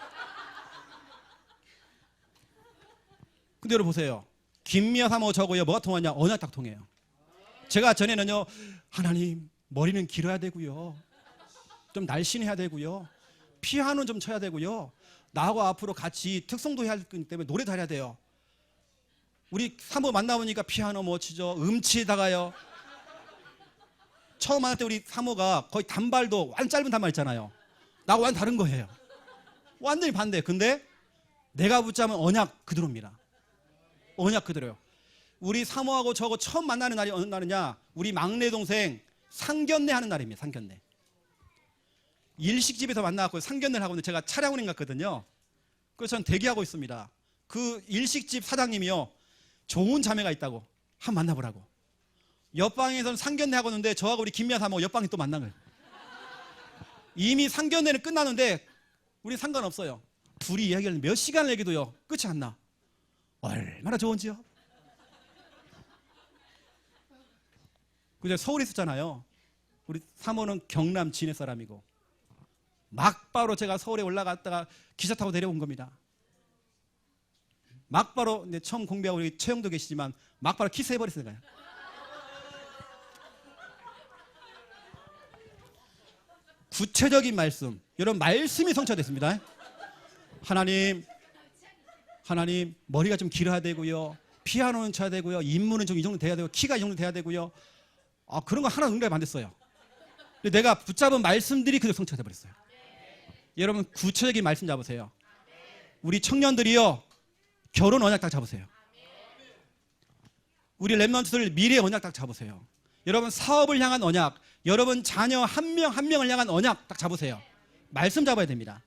근데 여러분 보세요. 김미아 사모 저고요 뭐가 통하냐? 언약 딱 통해요. 제가 전에는요 하나님 머리는 길어야 되고요 좀 날씬해야 되고요 피아노는 좀 쳐야 되고요 나하고 앞으로 같이 특성도 해야 되기 때문에 노래도 해야 돼요. 우리 사모 만나보니까 피아노 못 치죠. 음치에다가요. 처음 만날 때 우리 사모가 거의 단발도 완전 짧은 단발 있잖아요. 나하고 완전 다른 거예요. 완전히 반대. 근데 내가 붙잡은 언약 그대로입니다. 언약 그대로요. 우리 사모하고 저하고 처음 만나는 날이 어느 날이냐? 우리 막내 동생 상견례 하는 날입니다. 상견례. 일식집에서 만나갖고 상견례를 하고 있는데 제가 차량 운행 갔거든요. 그래서 전 대기하고 있습니다. 그 일식집 사장님이요 좋은 자매가 있다고 한번 만나보라고. 옆방에서는 상견례 하고 있는데 저하고 우리 김미아 사모가 옆방에 또 만난 거예요. 이미 상견례는 끝나는데 우리 상관없어요. 둘이 이야기를 몇 시간을 얘기도요 끝이 안 나. 얼마나 좋은지요. 그제 서울에 있었잖아요. 우리 사모는 경남 진해 사람이고 막바로 제가 서울에 올라갔다가 기차 타고 내려온 겁니다. 막바로 처음 공부하고 우리 최영도 계시지만 막바로 키스해버렸어요. 구체적인 말씀. 여러분 말씀이 성취됐습니다. 하나님 머리가 좀 길어야 되고요. 피아노는 쳐야 되고요. 인물은 좀 이 정도 돼야 되고 키가 이 정도 돼야 되고요. 그런 거 하나 응답이 안 됐어요. 근데 내가 붙잡은 말씀들이 그대로 성취가 돼버렸어요. 여러분 구체적인 말씀 잡으세요. 우리 청년들이요 결혼 언약 딱 잡으세요. 우리 랩런트들 미래 언약 딱 잡으세요. 여러분 사업을 향한 언약, 여러분 자녀 한 명 한 명을 향한 언약 딱 잡으세요. 말씀 잡아야 됩니다.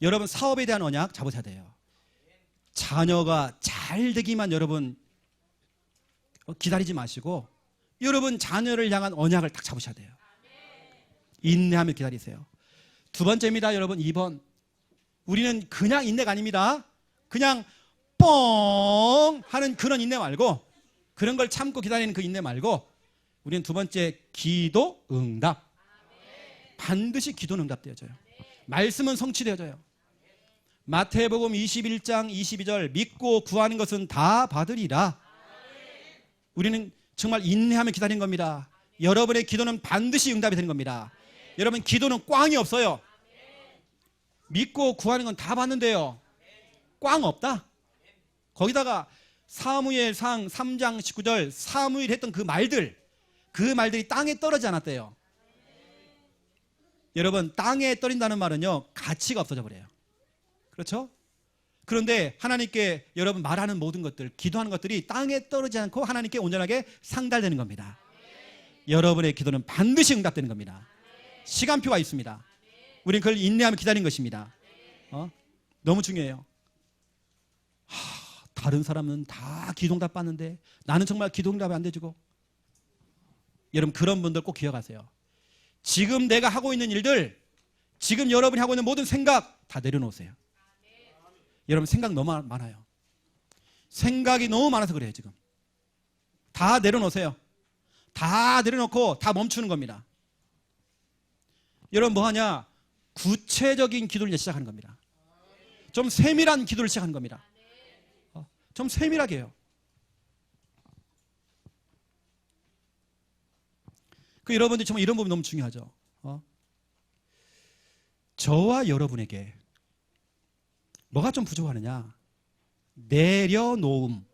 여러분 사업에 대한 언약 잡으셔야 돼요. 자녀가 잘 되기만 여러분 기다리지 마시고 여러분 자녀를 향한 언약을 딱 잡으셔야 돼요. 인내하며 기다리세요. 두 번째입니다. 여러분 2번. 우리는 그냥 인내가 아닙니다. 그냥 뻥 하는 그런 인내 말고 그런 걸 참고 기다리는 그 인내 말고 우리는 두 번째 기도 응답. 반드시 기도는 응답되어져요. 말씀은 성취되어져요. 마태복음 21장 22절 믿고 구하는 것은 다 받으리라. 우리는 정말 인내하며 기다리는 겁니다. 여러분의 기도는 반드시 응답이 되는 겁니다. 여러분 기도는 꽝이 없어요. 믿고 구하는 건 다 받는데요. 꽝 없다. 거기다가 사무엘상 3장 19절 사무엘 했던 그 말들이 땅에 떨어지지 않았대요. 여러분 땅에 떨어진다는 말은요 가치가 없어져 버려요. 그렇죠? 그런데 하나님께 여러분 말하는 모든 것들, 기도하는 것들이 땅에 떨어지지 않고 하나님께 온전하게 상달되는 겁니다. 여러분의 기도는 반드시 응답되는 겁니다. 시간표가 있습니다. 우리는 그걸 인내하며 기다리는 것입니다. 너무 중요해요. 다른 사람은 다 기도응답 받는데 나는 정말 기도응답이 안 되지고. 여러분 그런 분들 꼭 기억하세요. 지금 내가 하고 있는 일들, 지금 여러분이 하고 있는 모든 생각 다 내려놓으세요. 여러분 생각 너무 많아요. 생각이 너무 많아서 그래요. 지금 다 내려놓으세요. 다 내려놓고 다 멈추는 겁니다. 여러분 뭐하냐? 구체적인 기도를 시작하는 겁니다. 좀 세밀한 기도를 시작하는 겁니다. 좀 세밀하게 해요. 그 여러분들이 정말 이런 부분이 너무 중요하죠. 저와 여러분에게 뭐가 좀 부족하느냐? 내려놓음,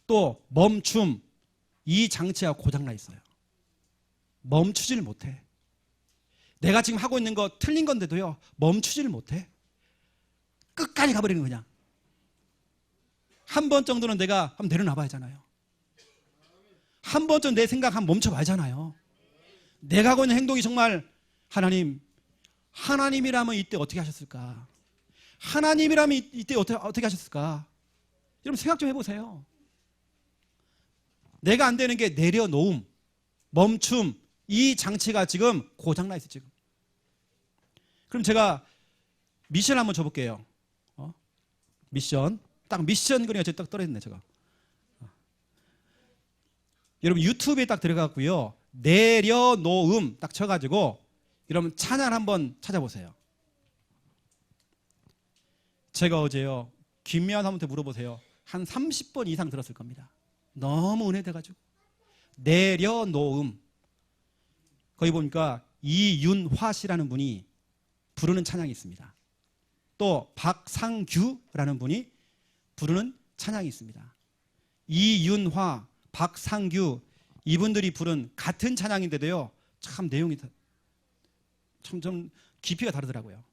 또 멈춤, 이 장치가 고장나 있어요. 멈추지를 못해. 내가 지금 하고 있는 거 틀린 건데도요, 멈추지를 못해. 끝까지 가버리는 그냥. 한 번 정도는 내가 한번 내려놔봐야 하잖아요. 한 번쯤 내 생각 한번 멈춰봐야잖아요. 내가 하고 있는 행동이 정말 하나님이라면 이때 어떻게 하셨을까? 하나님이라면 이때 어떻게 하셨을까? 여러분 생각 좀 해보세요. 내가 안 되는 게 내려놓음, 멈춤, 이 장치가 지금 고장나 있어 지금. 그럼 제가 미션 한번 줘볼게요. 미션. 딱 미션 그리가 딱 떨어졌네 제가. 여러분 유튜브에 딱 들어갔고요. 내려놓음 딱 쳐가지고 여러분 찬양 한번 찾아보세요. 제가 어제요. 김미안 한번한테 물어보세요. 한 30번 이상 들었을 겁니다. 너무 은혜돼가지고. 내려놓음. 거기 보니까 이윤화 씨라는 분이 부르는 찬양이 있습니다. 또 박상규라는 분이 부르는 찬양이 있습니다. 이윤화, 박상규 이분들이 부른 같은 찬양인데도요. 참 내용이 좀 깊이가 다르더라고요.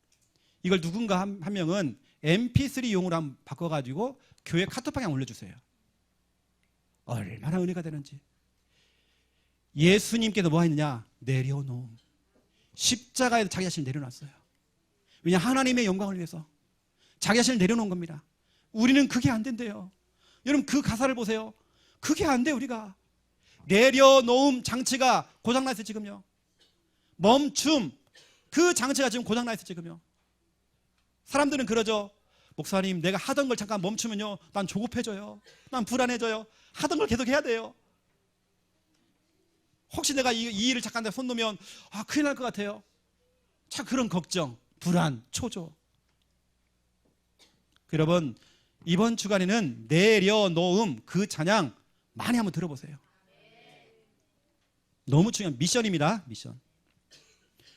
이걸 누군가 한 명은 MP3용으로 한번 바꿔가지고 교회 카톡방에 올려주세요. 얼마나 은혜가 되는지. 예수님께서 뭐 했느냐? 내려놓음. 십자가에서 자기 자신을 내려놨어요. 왜냐? 하나님의 영광을 위해서 자기 자신을 내려놓은 겁니다. 우리는 그게 안 된대요. 여러분 그 가사를 보세요. 그게 안 돼 우리가. 내려놓음 장치가 고장나 있어요 지금요. 멈춤 그 장치가 지금 고장나 있어요 지금요. 사람들은 그러죠. 목사님 내가 하던 걸 잠깐 멈추면요. 난 조급해져요. 난 불안해져요. 하던 걸 계속 해야 돼요. 혹시 내가 이 일을 잠깐 손 놓으면 큰일 날 것 같아요. 참 그런 걱정, 불안, 초조. 여러분 이번 주간에는 내려놓음 그 찬양 많이 한번 들어보세요. 너무 중요한 미션입니다. 미션.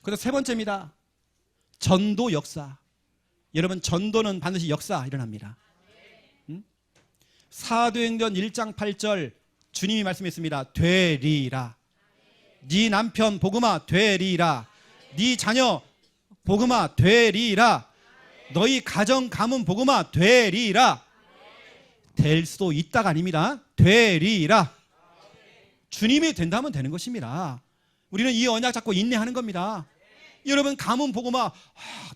그래서 세 번째입니다. 전도 역사. 여러분 전도는 반드시 역사 일어납니다. 사도행전 1장 8절 주님이 말씀했습니다. 되리라. 네 남편 복음아 되리라. 네 자녀 복음아 되리라. 너희 가정 가문 복음아 되리라. 될 수도 있다가 아닙니다. 되리라. 주님이 된다면 되는 것입니다. 우리는 이 언약 잡고 인내하는 겁니다. 여러분 가문 복음아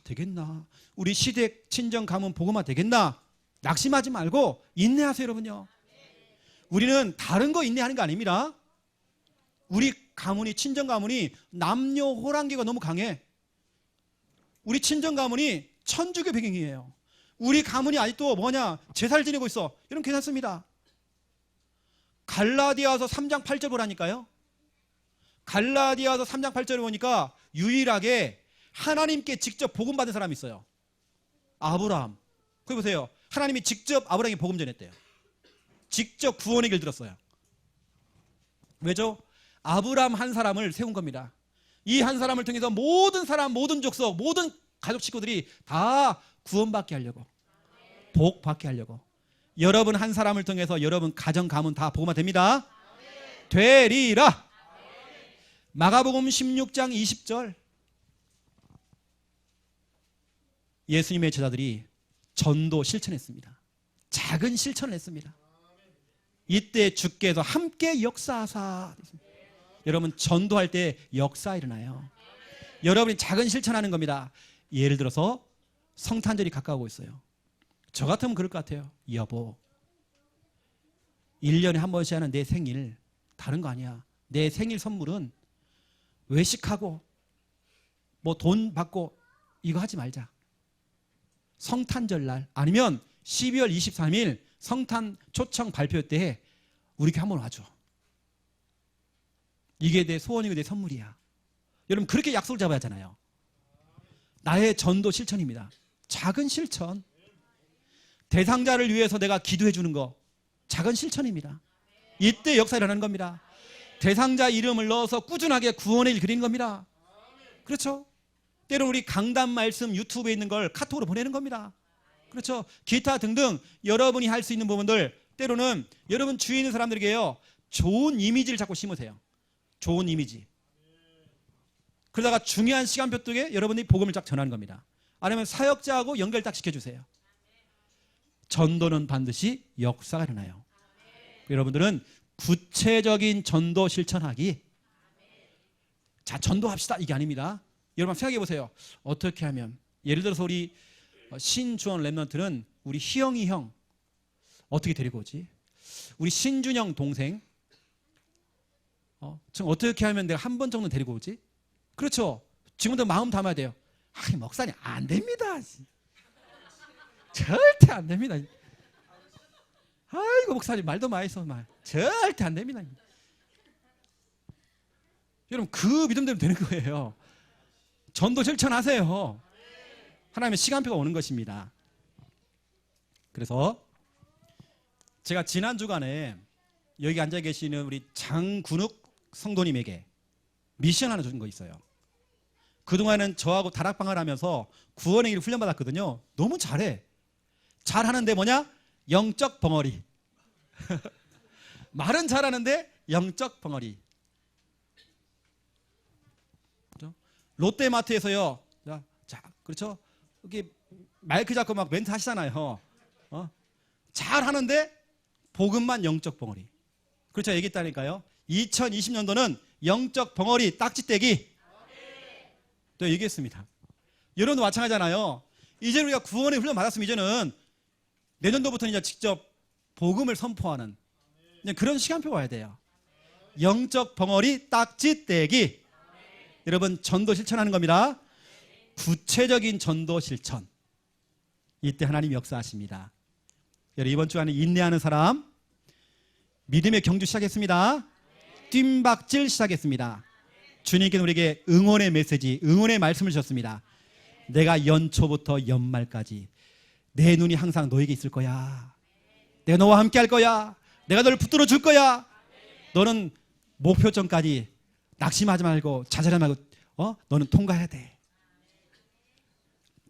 되겠나? 우리 시댁 친정 가문 복음아 되겠나? 낙심하지 말고 인내하세요 여러분요. 우리는 다른 거 인내하는 거 아닙니다. 우리 가문이 친정 가문이 남녀 호랑기가 너무 강해. 우리 친정 가문이 천주교 배경이에요. 우리 가문이 아직도 제사를 지내고 있어. 이러면 괜찮습니다. 갈라디아서 3장 8절 보라니까요. 갈라디아서 3장 8절을 보니까 유일하게 하나님께 직접 복음 받은 사람이 있어요. 아브라함. 거기 보세요. 하나님이 직접 아브라함에게 복음 전했대요. 직접 구원의 길 들었어요. 왜죠? 아브라함 한 사람을 세운 겁니다. 이 한 사람을 통해서 모든 사람, 모든 족속, 모든 가족 식구들이 다 구원받게 하려고, 복 받게 하려고. 여러분 한 사람을 통해서 여러분 가정 가문 다 복음화 됩니다. 되리라. 마가복음 16장 20절. 예수님의 제자들이 전도 실천했습니다. 작은 실천을 했습니다. 이때 주께서 함께 역사하사. 여러분 전도할 때 역사 일어나요. 여러분이 작은 실천하는 겁니다. 예를 들어서 성탄절이 가까우고 있어요. 저 같으면 그럴 것 같아요. 여보 1년에 한 번씩 하는 내 생일 다른 거 아니야. 내 생일 선물은 외식하고 뭐 돈 받고 이거 하지 말자. 성탄절 날 아니면 12월 23일 성탄 초청 발표 때 우리 한번 와줘. 이게 내 소원이고 내 선물이야. 여러분 그렇게 약속을 잡아야 하잖아요. 나의 전도 실천입니다. 작은 실천. 대상자를 위해서 내가 기도해 주는 거 작은 실천입니다. 이때 역사 일어나는 겁니다. 대상자 이름을 넣어서 꾸준하게 구원의 일 그리는 겁니다. 그렇죠? 때로는 우리 강단 말씀 유튜브에 있는 걸 카톡으로 보내는 겁니다. 그렇죠? 기타 등등 여러분이 할 수 있는 부분들, 때로는 여러분 주위에 있는 사람들에게요, 좋은 이미지를 자꾸 심으세요. 좋은 이미지. 그러다가 중요한 시간표 쪽에 여러분이 복음을 쫙 전하는 겁니다. 아니면 사역자하고 연결 딱 시켜주세요. 전도는 반드시 역사가 일어나요. 여러분들은 구체적인 전도 실천하기. 자, 전도합시다 이게 아닙니다. 여러분 생각해 보세요. 어떻게 하면, 예를 들어서 우리 신주원 랩런트는 우리 희영이 형 어떻게 데리고 오지? 우리 신준영 동생 지금 어떻게 하면 내가 한 번 정도 데리고 오지? 그렇죠? 지금부터 마음 담아야 돼요. 아니 목사님 안 됩니다. 절대 안 됩니다. 아이고 목사님 말도 많이 써 말. 절대 안 됩니다. 여러분 그 믿음대로 되는 거예요. 전도 실천하세요. 하나님의 시간표가 오는 것입니다. 그래서 제가 지난 주간에 여기 앉아 계시는 우리 장군욱 성도님에게 미션 하나 준 거 있어요. 그동안은 저하고 다락방을 하면서 구원의 길을 훈련받았거든요. 너무 잘해. 잘하는데 뭐냐? 영적 벙어리. 말은 잘하는데 영적 벙어리. 그렇죠? 롯데마트에서요. 자, 그렇죠? 여기 마이크 잡고 막 멘트 하시잖아요. 잘하는데 복음만 영적 벙어리. 그렇죠? 얘기했다니까요. 2020년도는 영적 벙어리 딱지떼기. 또 얘기했습니다. 여러분도 마찬가지잖아요. 이제 우리가 구원의 훈련 받았으면 이제는 내년도부터는 이제 직접 복음을 선포하는 그런 시간표가 와야 돼요. 영적 벙어리 딱지떼기. 여러분 전도 실천하는 겁니다. 구체적인 전도 실천. 이때 하나님 역사하십니다. 여러분 이번 주간에 인내하는 사람, 믿음의 경주 시작했습니다. 뜀박질 시작했습니다. 주님께는 우리에게 응원의 메시지, 응원의 말씀을 주셨습니다. 내가 연초부터 연말까지 내 눈이 항상 너에게 있을 거야. 내가 너와 함께 할 거야. 내가 너를 붙들어 줄 거야. 너는 목표점까지 낙심하지 말고 좌절하지 말고 너는 통과해야 돼.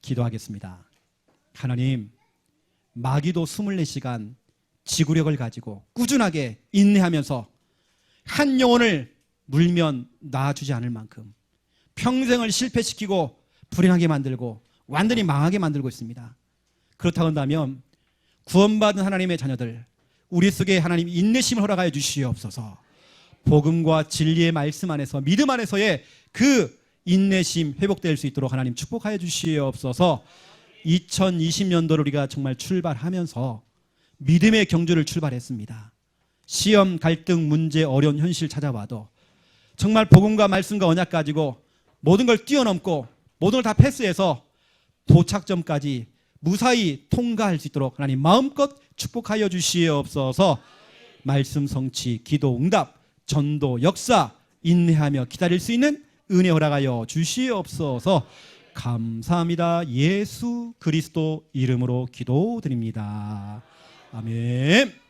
기도하겠습니다. 하나님, 마귀도 24시간 지구력을 가지고 꾸준하게 인내하면서 한 영혼을 물면 놔주지 않을 만큼 평생을 실패시키고 불행하게 만들고 완전히 망하게 만들고 있습니다. 그렇다고 한다면 구원받은 하나님의 자녀들, 우리 속에 하나님 인내심을 허락하여 주시옵소서. 복음과 진리의 말씀 안에서, 믿음 안에서의 그 인내심 회복될 수 있도록 하나님 축복하여 주시옵소서. 2020년도를 우리가 정말 출발하면서 믿음의 경주를 출발했습니다. 시험, 갈등, 문제, 어려운 현실 찾아와도 정말 복음과 말씀과 언약 가지고 모든 걸 뛰어넘고 모든 걸 다 패스해서 도착점까지 무사히 통과할 수 있도록 하나님 마음껏 축복하여 주시옵소서. 말씀 성취, 기도 응답, 전도 역사 인내하며 기다릴 수 있는 은혜 허락하여 주시옵소서. 감사합니다. 예수 그리스도 이름으로 기도드립니다. 아멘.